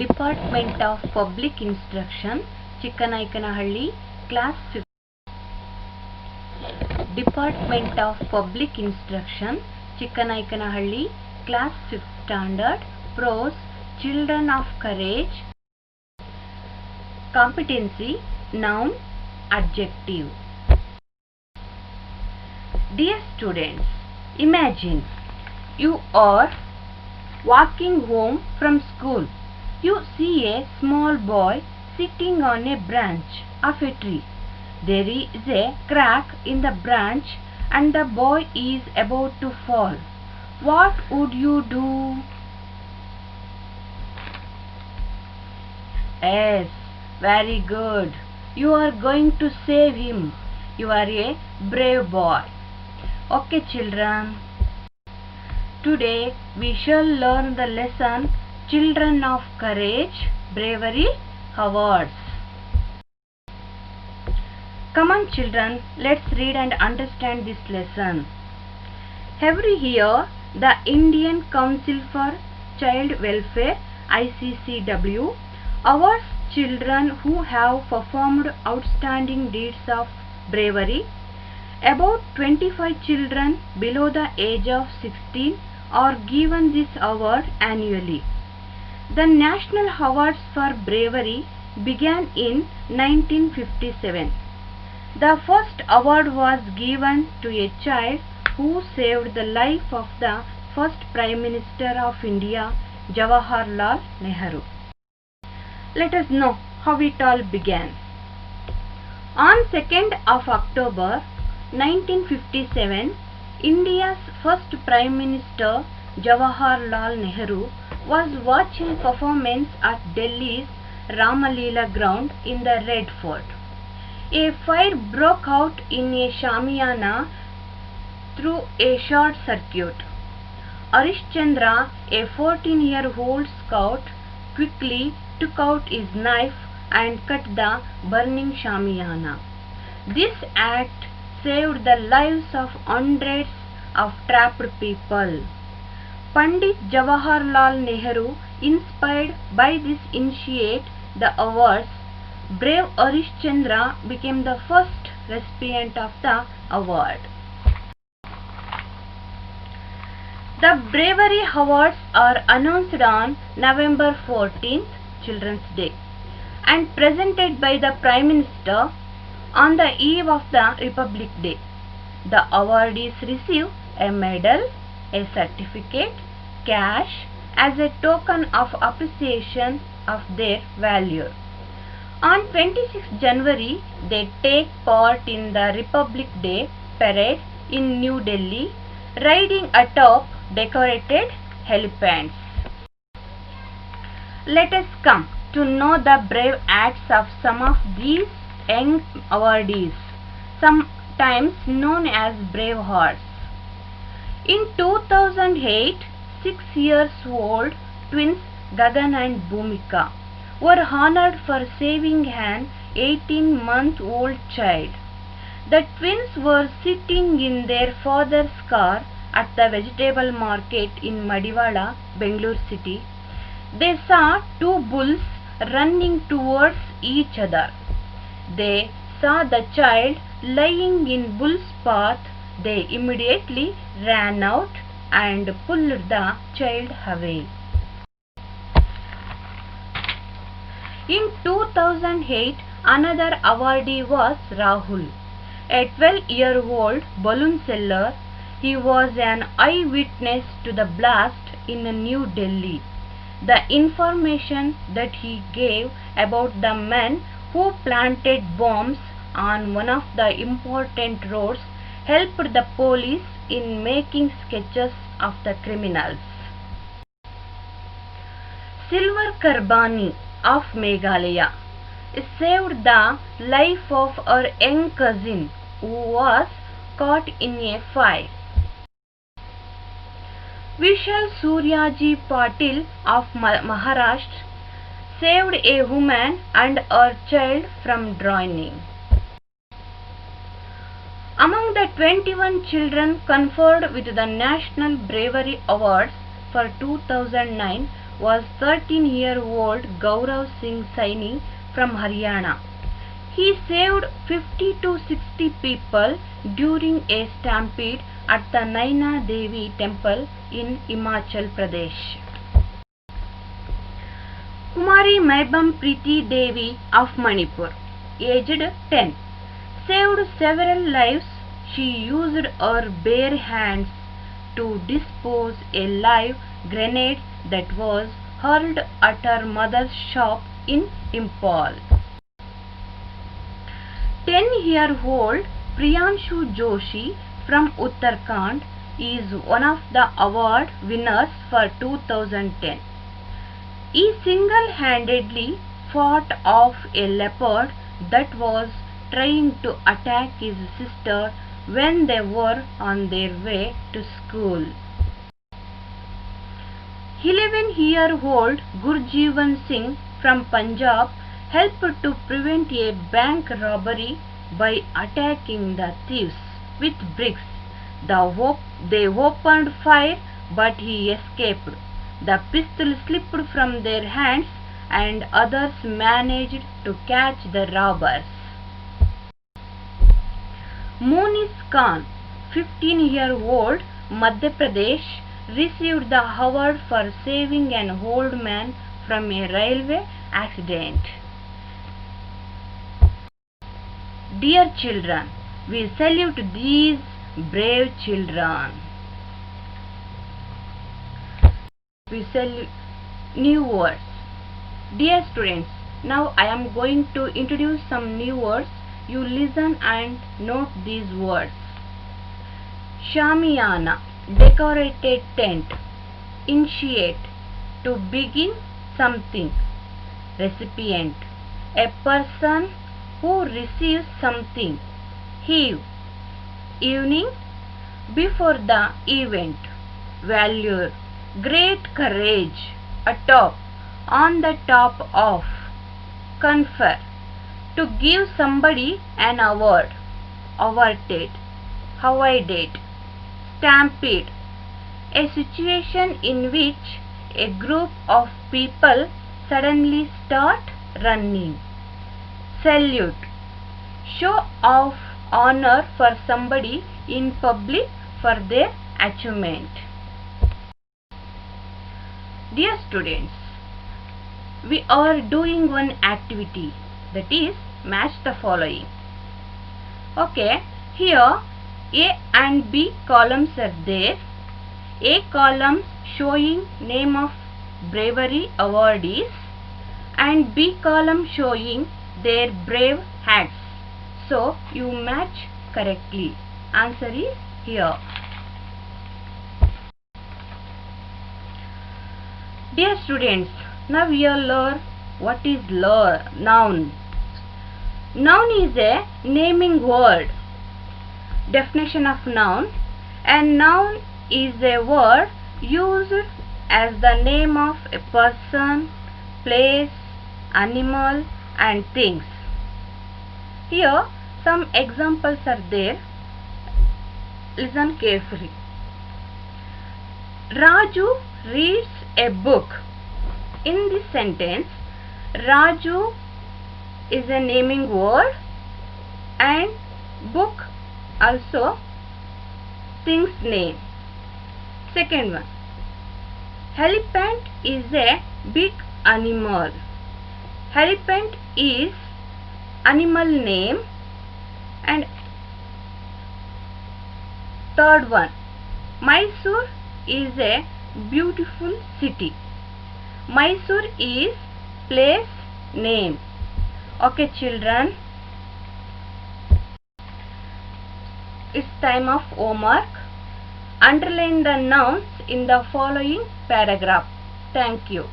Department of Public Instruction, Chikkanaikanahಳ್ಳಿ, Class 5. Department of Public Instruction, Chikkanaikanahಳ್ಳಿ, Class 5th Standard, Prose, Children of Courage. Competency, Noun, Adjective. Dear students, imagine you are walking home from school. You see a small boy sitting on a branch of a tree. There is a crack in the branch and the boy is about to fall. What would you do? Yes, very good. You are going to save him. You are a brave boy. Okay, children. Today we shall learn the lesson Children of Courage, Bravery Awards. Come on children, let's read and understand this lesson. Every year, the Indian Council for Child Welfare ICCW awards children who have performed outstanding deeds of bravery. About 25 children below the age of 16 are given this award annually. The National Awards for Bravery began in 1957. The first award was given to a child who saved the life of the first Prime Minister of India, Jawaharlal Nehru. Let us know how it all began. On 2nd of October 1957, India's first Prime Minister, Jawaharlal Nehru, was watching performance at Delhi's Ramaleela ground in the Red Fort. A fire broke out in a Shamiana through a short circuit. Arishchandra, a 14-year-old scout, quickly took out his knife and cut the burning Shamiana. This act saved the lives of hundreds of trapped people. Pandit Jawaharlal Nehru, inspired by this initiate the awards, brave Arishchandra became the first recipient of the award. The Bravery Awards are announced on November 14th, Children's Day, and presented by the Prime Minister on the eve of the Republic Day. The awardees receive a medal, a certificate, cash as a token of appreciation of their value. On 26 January, they take part in the Republic Day parade in New Delhi, riding atop decorated elephants. Let us come to know the brave acts of some of these young awardees, sometimes known as Bravehearts. In 2008, 6-year-old twins Gagan and Bhumika were honored for saving an 18-month-old child. The twins were sitting in their father's car at the vegetable market in Madiwala, Bangalore city. They saw two bulls running towards each other. They saw the child lying in bull's path. They immediately ran out and pulled the child away. In 2008, another awardee was Rahul, a 12-year-old balloon seller. He was an eyewitness to the blast in New Delhi. The information that he gave about the men who planted bombs on one of the important roads helped the police in making sketches of the criminals. Silver Karbani of Meghalaya saved the life of her young cousin who was caught in a fire. Vishal Suryaji Patil of Maharashtra saved a woman and her child from drowning. Among the 21 children conferred with the National Bravery Awards for 2009 was 13-year-old Gaurav Singh Saini from Haryana. He saved 50 to 60 people during a stampede at the Naina Devi temple in Himachal Pradesh. Kumari Maibam Preeti Devi of Manipur, aged 10, saved several lives. She used her bare hands to dispose a live grenade that was hurled at her mother's shop in Imphal. 10-year-old Priyanshu Joshi from Uttarakhand is one of the award winners for 2010. He single-handedly fought off a leopard that was trying to attack his sister when they were on their way to school. 11-year-old Gurjeevan Singh from Punjab helped to prevent a bank robbery by attacking the thieves with bricks. They opened fire, but he escaped. The pistol slipped from their hands and others managed to catch the robbers. Monis Khan, 15-year-old, Madhya Pradesh, received the award for saving an old man from a railway accident. Dear children, we salute these brave children. We salute new words. Dear students, now I am going to introduce some new words. You listen and note these words. Shamiana, decorated tent. Initiate, to begin something. Recipient, a person who receives something. Heave, evening, before the event. Valure, great courage. Atop, on the top of. Confer, to give somebody an award. Awarded, awarded. Stampede, a situation in which a group of people suddenly start running. Salute, show of honor for somebody in public for their achievement. Dear students, we are doing one activity, that is match the following. Okay, here A and B columns are there. A column showing name of bravery awardees and B column showing their brave hats. So you match correctly. Answer is here. Dear students, now we will learn what is noun. Noun is a naming word. Definition of noun. A noun is a word used as the name of a person, place, animal and things. Here some examples are there. Listen carefully. Raju reads a book. In this sentence, Raju is a naming word and book also thing's name. Second one, elephant is a big animal. Elephant is animal name. And third one, Mysore is a beautiful city. Mysore is place name. Okay children, it's time of homework. Underline the nouns in the following paragraph. Thank you.